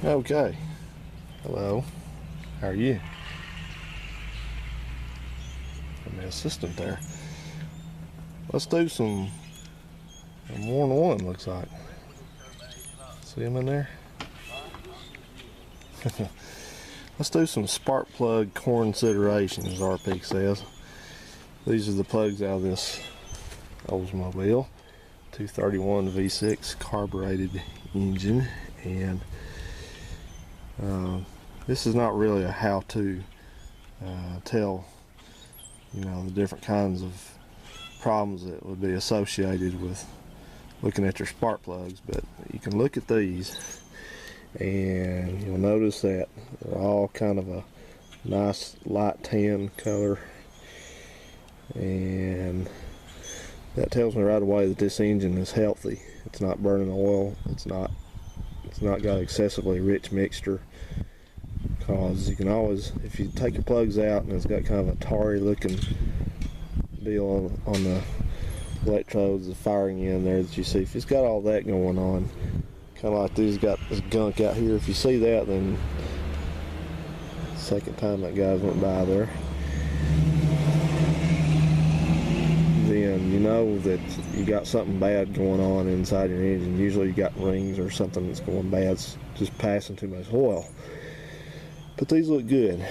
Okay. Hello. How are you? I'm the assistant there. Let's do some more than one, looks like. See him in there? Let's do some spark plug consideration, as RP says. These are the plugs out of this Oldsmobile 231 V6 carbureted engine, and this is not really a how-to tell, you know, the different kinds of problems that would be associated with looking at your spark plugs, but you can look at these and you'll notice that they're all kind of a nice light tan color, and that tells me right away that this engine is healthy. It's not burning oil. It's not got excessively rich mixture, because you can always, if you take your plugs out and it's got kind of a tarry looking deal on the electrodes, the firing in there that you see, if it's got all that going on, kind of like these got this gunk out here, if you see that, then second time that guy went by there, then you know that you got something bad going on inside your engine. Usually you got rings or something that's going bad. It's just passing too much oil. But these look good.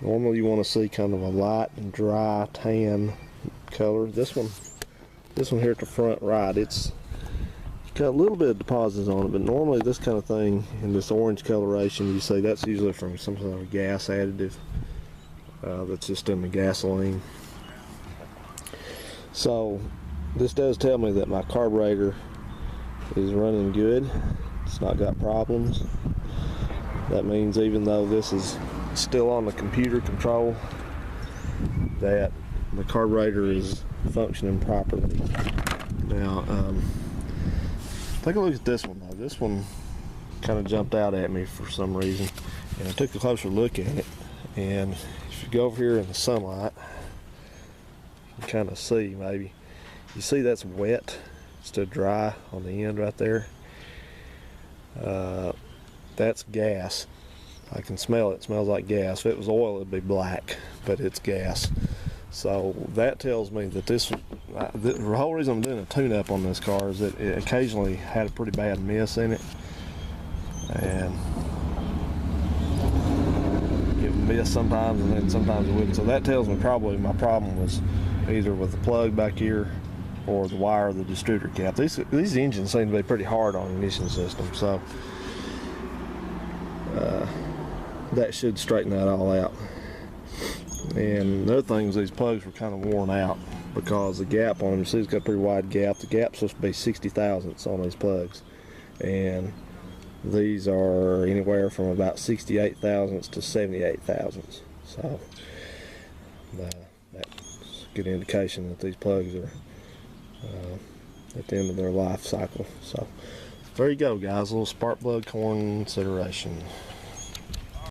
Normally you want to see kind of a light and dry tan color. This one here at the front right, it's got a little bit of deposits on it, but normally this kind of thing in this orange coloration, you see that's usually from some sort of gas additive that's just in the gasoline. So this does tell me that my carburetor is running good. It's not got problems. That means even though this is still on the computer control, that the carburetor is functioning properly. Now, take a look at this one though. This one kind of jumped out at me for some reason, and I took a closer look at it, and if you go over here in the sunlight, you can kind of see, maybe you see that's wet instead of dry on the end right there. That's gas. I can smell it. It smells like gas. If it was oil, it'd be black, but it's gas. So that tells me that the whole reason I'm doing a tune-up on this car is that it occasionally had a pretty bad miss in it, and it would miss sometimes, and then sometimes it wouldn't. So that tells me probably my problem was either with the plug back here or the wire of the distributor cap. These engines seem to be pretty hard on ignition system, so that should straighten that all out. And the other thing is these plugs were kind of worn out because the gap on them, you see it's got a pretty wide gap. The gap's supposed to be 60 thousandths on these plugs, and these are anywhere from about 68 thousandths to 78 thousandths. So that's a good indication that these plugs are at the end of their life cycle. So there you go, guys, a little spark plug consideration.